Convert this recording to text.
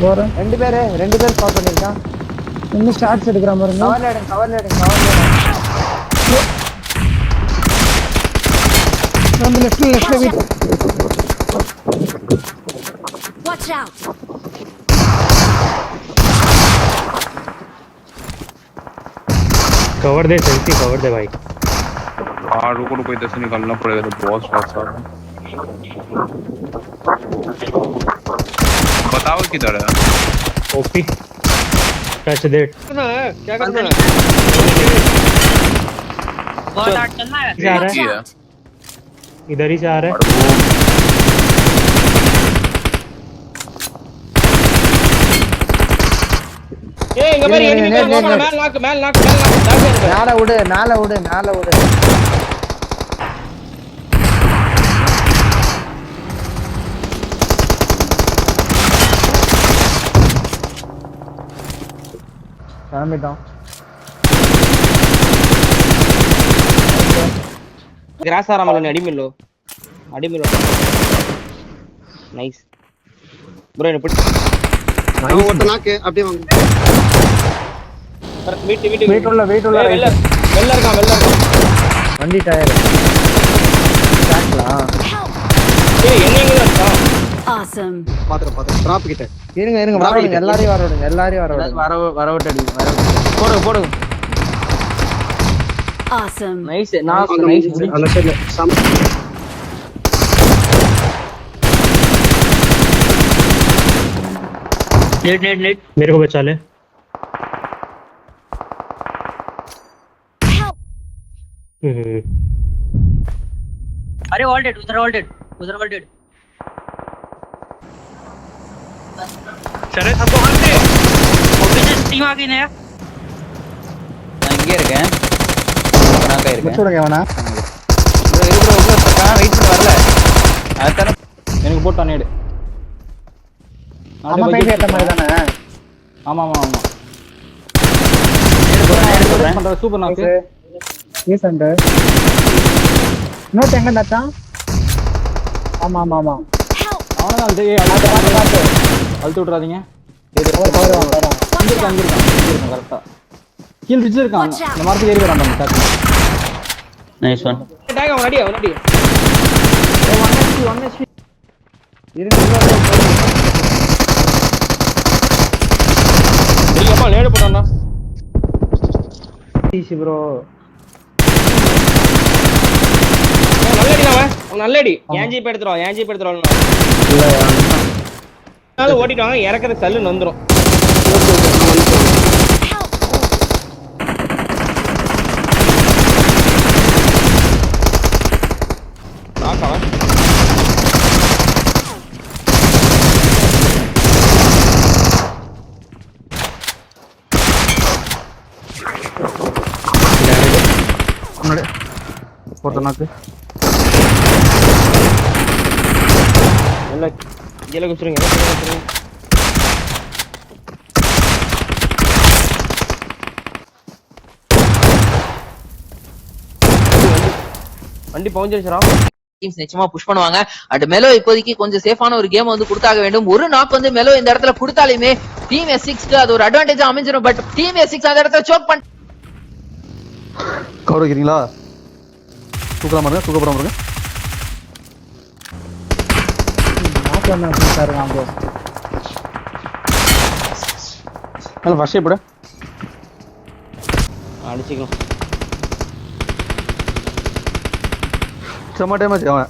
போறேன். ரெண்டு பேர் ஸ்பாட் பண்ணிருக்கான். இன்னும் ஸ்டார்ட்ஸ் எடுக்கிற மாதிரி கவர்ல எடுங்க. வந்து லெஃப்ட்ல வீட். Watch out. कवर दे सेल्फी कवर दे भाई। हाँ रुको इधर से निकलना पड़ेगा तो बहुत फास्ट आ रहा है। बताओ किधर है? ओपी टच डेट क्या करना है? बहुत आठ चलना है। जा रहा Watch है out. इधर ही से आ रहा है। ஏய் இங்க பாரு எனிமி மேல நாக்கு மேல விடு. கிளம்பிட்டோம். கிராஸ் ஆராமல அடிமில்லோ நைஸ் ப்ரோ என்ன பிடி ஒட்ட நாக்கு அப்படியே வாங்க. வீட்டு வெயிட் உள்ள வெள்ள இருக்கான் வண்டி டயர் ஸ்டார்ட்லாம். ஏய் என்ன எங்க இருக்கான்? Awesome. பாத்துறேன் டிராப் கிட்ட. இருங்க வரவிடுங்க. எல்லாரையும் வரவிடுங்க. வரவிட்டு போடு Awesome. நைஸ் அந்த சைடுல नेट मेरे को बचा ले। Help. अरे ऑल्टेड उधर ऑल्टेड चले सबको हंसे ऑफिस टीम आ गई नया நான் இங்கே இருக்கேன் நான் இருக்கேன் முடிச்சுடுங்க வேணா. ப்ரோ வெயிட் பண்ணி வரல அதான் எனக்கு போட்டான் நேடு நம்ம பைக் ஏத்த மாதிரி தானே. ஆமா பண்ற சூப்பர் நாக்கு ரீசன்ட் நோட் எங்க நட்டான். ஆமா Help. அவனதான் அழுத்து விட்றாதீங்க. அங்கிருக்கான் கரெக்டா கீழ் ரிட்ஜ் இருக்கான். இந்த மரத்துக்கு ஏறி வரான் பாருங்க. नाइस वन டேக் அவன் அடி இல்லப்பா நேடு போட்டான்டா. Easy bro. நல்லடி ஏன் ஜீப் எடுத்துறோம் ஓட்டிட்டாங்க இறக்குற கல்லு நந்துரும். போட்டனாக்கு எல்லாம் கீழே குச்சிருங்க. வண்டி பவுஞ்சிருச்சுடா. டீம்ஸ் நிச்சயமா புஷ் பண்ணுவாங்க. அண்ட் மெலோ இப்போதைக்கு கொஞ்சம் சேஃபான ஒரு கேம் வந்து கொடுத்தாக வேண்டும். ஒரு நாக் வந்து மெலோ இந்த இடத்துல கொடுத்தாலுமே டீம் S6க்கு அது ஒரு அட்வான்டேஜ் அமைஞ்சிரும். பட் டீம் S6 அந்த இடத்துல சோக் பண்ண கவர் வைக்கிறீங்களா? தூக்கலாம் பாருங்க. ஃபர்ஸ்ட் எப்படி அடிச்சுக்கலாம். செம்ம டேமேஜ் அவன்.